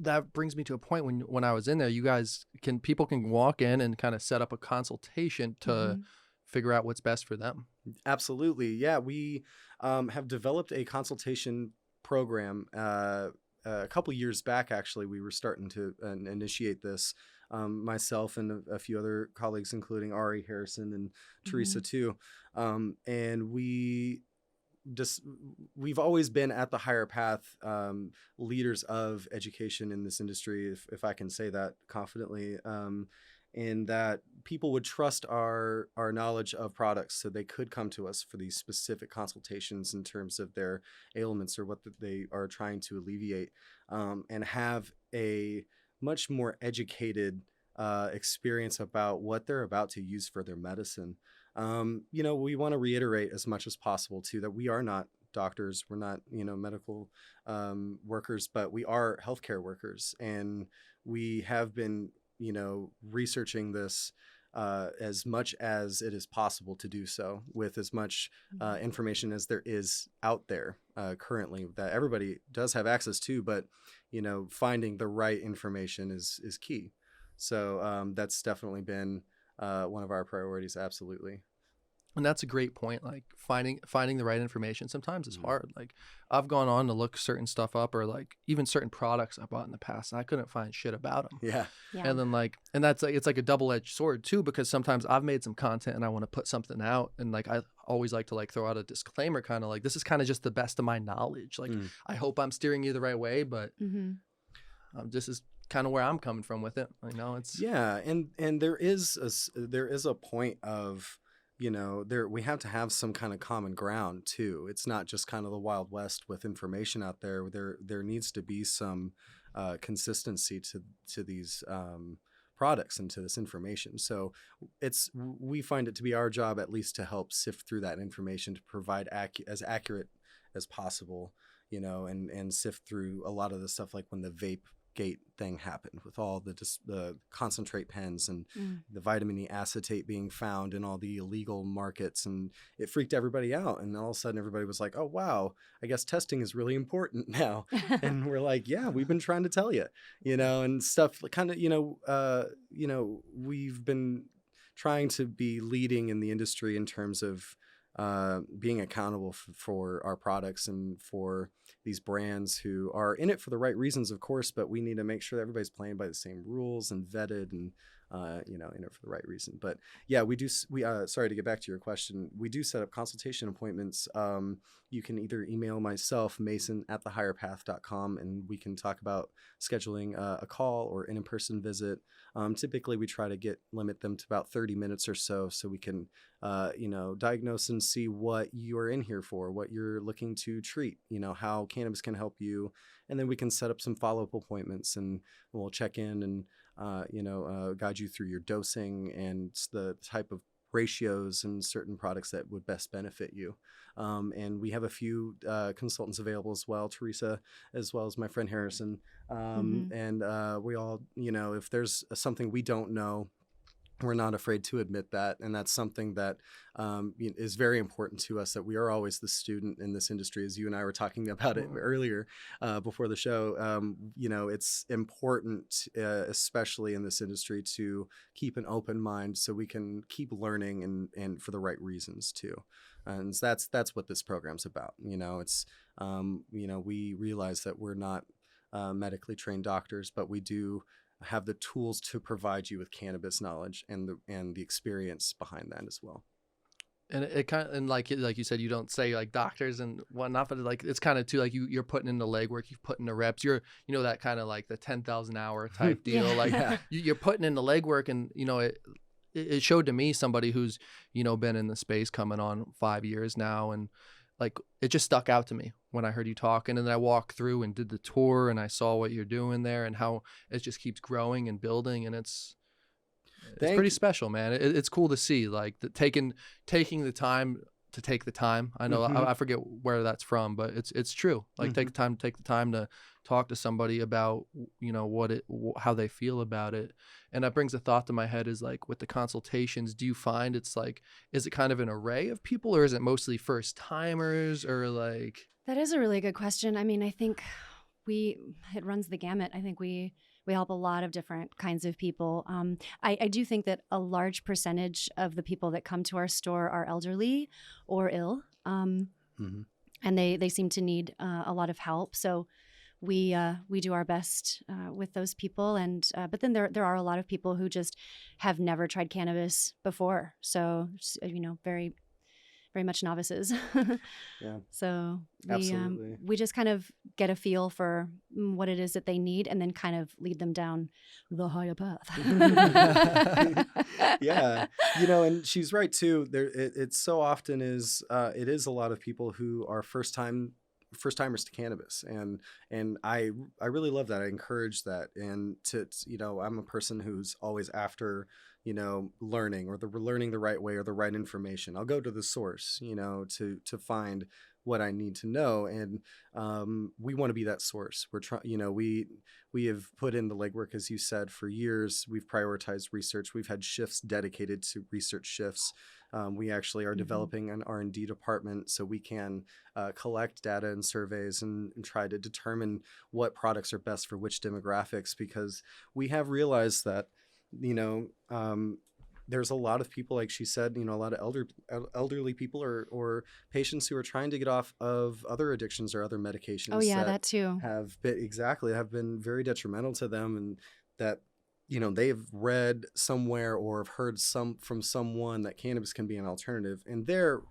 that brings me to a point when I was in there, people can walk in and kind of set up a consultation to figure out what's best for them. Absolutely. Yeah. We have developed a consultation program. A couple years back, actually, we were starting to initiate this. Myself and a few other colleagues, including Ari Harrison and Teresa too. And we've always been at the Higher Path leaders of education in this industry, if I can say that confidently, and that people would trust our knowledge of products, so they could come to us for these specific consultations in terms of their ailments or what they are trying to alleviate, and have a much more educated experience about what they're about to use for their medicine. We want to reiterate as much as possible too that we are not doctors, we're not medical workers, but we are healthcare workers, and we have been researching this as much as it is possible to do so, with as much information as there is out there currently that everybody does have access to, but finding the right information is key. So that's definitely been one of our priorities. Absolutely. And that's a great point. Like finding the right information sometimes is hard. Like I've gone on to look certain stuff up, or like even certain products I bought in the past, and I couldn't find shit about them. Yeah. And then and that's like, it's like a double-edged sword too, because sometimes I've made some content and I want to put something out, and like I always like to like throw out a disclaimer, kind of like, this is kind of just the best of my knowledge. Like I hope I'm steering you the right way, but this is kind of where I'm coming from with it. It's and there is a point of we have to have some kind of common ground too. It's not just kind of the Wild West with information out there. There needs to be some consistency to these products and to this information. So we find it to be our job at least to help sift through that information to provide as accurate as possible, and sift through a lot of the stuff, like when the vape gate thing happened with all the concentrate pens and the vitamin E acetate being found in all the illegal markets, and it freaked everybody out, and all of a sudden everybody was like, oh wow, I guess testing is really important now. And we're like, yeah, we've been trying to tell you, and stuff kind of, we've been trying to be leading in the industry in terms of being accountable for our products and for these brands who are in it for the right reasons, of course, but we need to make sure that everybody's playing by the same rules and vetted and, in it for the right reason. But yeah, sorry to get back to your question. We do set up consultation appointments. You can either email myself, mason@thehigherpath.com, and we can talk about scheduling a call or an in-person visit. Typically we try to limit them to about 30 minutes or so we can, diagnose and see what you're in here for, what you're looking to treat, how cannabis can help you. And then we can set up some follow-up appointments, and we'll check in and, guide you through your dosing and the type of ratios and certain products that would best benefit you. And we have a few consultants available as well, Teresa, as well as my friend Harrison. And we all, if there's something we don't know, we're not afraid to admit that. And that's something that is very important to us, that we are always the student in this industry, as you and I were talking about it earlier before the show. It's important, especially in this industry, to keep an open mind so we can keep learning and for the right reasons too. And that's what this program's about. It's, we realize that we're not medically trained doctors, but we do have the tools to provide you with cannabis knowledge and the experience behind that as well. And it kind of, and like you said, you don't say like doctors and whatnot, but like it's kind of too like you're putting in the legwork, you've put in the reps, you're that kind of like the 10,000 hour type deal. Like you're putting in the legwork, and it showed to me, somebody who's been in the space coming on 5 years now, and like it just stuck out to me when I heard you talking, and then I walked through and did the tour, and I saw what you're doing there and how it just keeps growing and building, and it's pretty special, man. It's cool to see, like taking the time to take the time. I know I forget where that's from, but it's true. Like take the time to talk to somebody about how they feel about it. And that brings a thought to my head, is like, with the consultations, do you find it's like, is it kind of an array of people, or is it mostly first timers, or like? That is a really good question. I mean, I think it runs the gamut. I think we help a lot of different kinds of people. I do think that a large percentage of the people that come to our store are elderly or ill, Mm-hmm. and they seem to need a lot of help. So we do our best with those people, and but then there are a lot of people who just have never tried cannabis before. So very very much novices. Yeah. So Absolutely. we just kind of get a feel for what it is that they need, and then kind of lead them down the higher path. Yeah, and she's right too. It so often is. It is a lot of people who are first timers to cannabis, and I really love that. I encourage that, and I'm a person who's always after learning learning the right way or the right information. I'll go to the source, to find what I need to know, and we want to be that source. We're trying, we have put in the legwork, as you said, for years. We've prioritized research. We've had shifts dedicated to research shifts. We actually are developing an R&D department so we can collect data and surveys and try to determine what products are best for which demographics, because we have realized that, there's a lot of people, like she said, a lot of elderly people or patients who are trying to get off of other addictions or other medications. Oh yeah, that too. Have been very detrimental to them, and that they've read somewhere or have heard from someone that cannabis can be an alternative. And there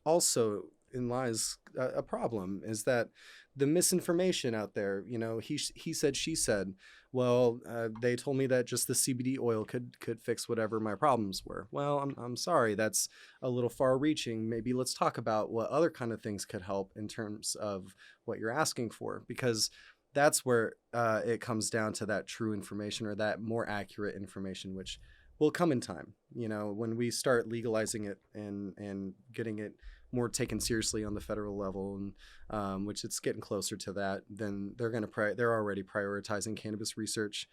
also in lies a problem, is that the misinformation out there, he said, she said, well, they told me that just the CBD oil could fix whatever my problems were. Well, I'm sorry, that's a little far reaching. Maybe let's talk about what other kind of things could help in terms of what you're asking for, because that's where it comes down to that true information, or that more accurate information, which will come in time. When we start legalizing it and getting it more taken seriously on the federal level, and which it's getting closer to that, then they're already prioritizing cannabis research.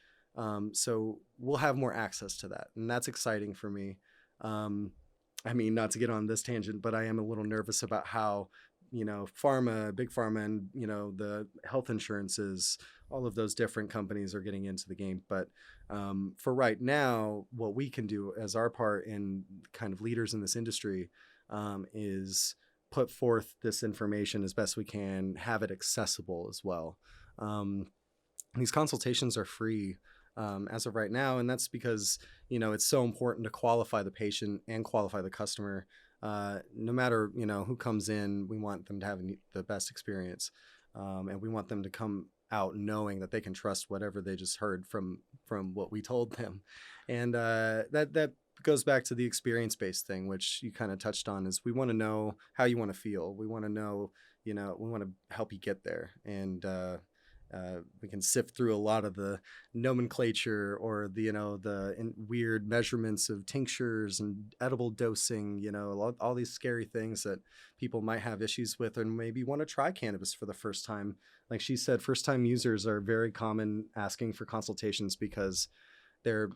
So we'll have more access to that, and that's exciting for me. Not to get on this tangent, but I am a little nervous about how big pharma, and the health insurances, all of those different companies are getting into the game. But for right now, what we can do as our part in kind of leaders in this industry is put forth this information as best we can, have it accessible as well. These consultations are free as of right now, and that's because it's so important to qualify the patient and qualify the customer. No matter who comes in, we want them to have the best experience, and we want them to come out knowing that they can trust whatever they just heard from what we told them. And that goes back to the experience-based thing, which you kind of touched on, is we want to know how you want to feel. We want to know, we want to help you get there. And we can sift through a lot of the nomenclature or the weird measurements of tinctures and edible dosing, all these scary things that people might have issues with, and maybe want to try cannabis for the first time. Like she said, first-time users are very common asking for consultations because they're,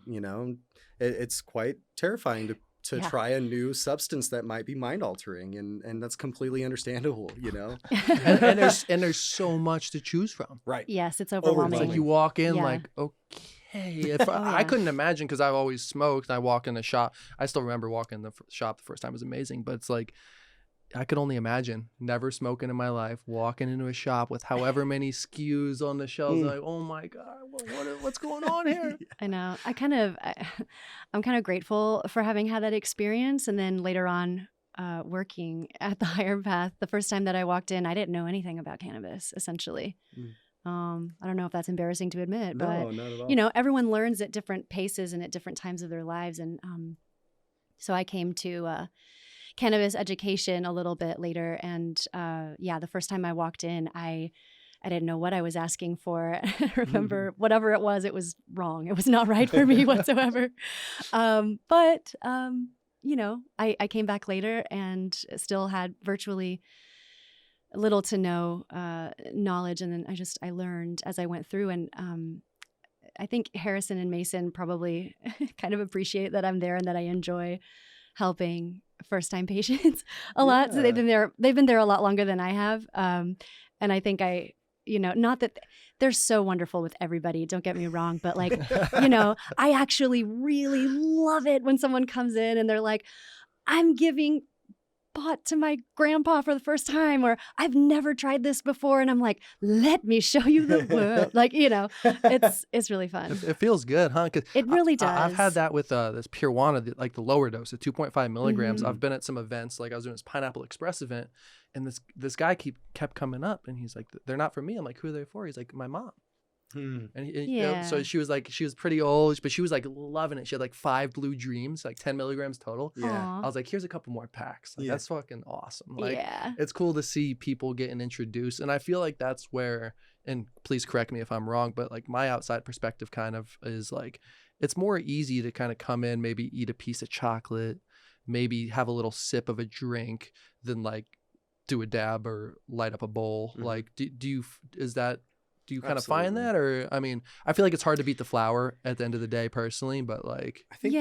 it's quite terrifying to try a new substance that might be mind altering, and that's completely understandable, and there's so much to choose from. Right. Yes, it's overwhelming. It's like you walk in like, okay, I couldn't imagine, because I've always smoked. I walk in the shop. I still remember walking in the shop the first time. It was amazing, but it's like, I could only imagine never smoking in my life, walking into a shop with however many SKUs on the shelves. Like, oh my God, what's going on here? I know. I'm kind of grateful for having had that experience. And then later on, working at the Higher Path, the first time that I walked in, I didn't know anything about cannabis, essentially. I don't know if that's embarrassing to admit, but not at all. Everyone learns at different paces and at different times of their lives. And so I came to cannabis education a little bit later. And the first time I walked in, I didn't know what I was asking for. I remember whatever it was wrong. It was not right for me whatsoever. But I came back later and still had virtually little to no knowledge. And then I learned as I went through. And I think Harrison and Mason probably kind of appreciate that I'm there and that I enjoy helping first-time patients a lot. So they've been there a lot longer than I have. And I think I not that they're so wonderful with everybody, don't get me wrong, but like, I actually really love it when someone comes in and they're like, I'm giving pot to my grandpa for the first time, or I've never tried this before. And I'm like, let me show you the world. Like, it's really fun. It feels good, huh? 'Cause it really does. I've had that with this Purwana, like the lower dose, the 2.5 milligrams. Mm-hmm. I've been at some events, like I was doing this Pineapple Express event, and this guy kept coming up, and he's like, they're not for me. I'm like, who are they for? He's like, my mom. And so she was pretty old, but she was like loving it. She had like 5 Blue Dreams, like 10 milligrams total. Yeah. I was like, here's a couple more packs. Like, that's fucking awesome. Like, yeah. it's cool to see people getting introduced. And I feel like that's where, and please correct me if I'm wrong, but like my outside perspective kind of is like, it's more easy to kind of come in, maybe eat a piece of chocolate, maybe have a little sip of a drink, than like do a dab or light up a bowl. Mm-hmm. Like, do you kind of find that? Or, I mean, I feel like it's hard to beat the flower at the end of the day personally, but like, I think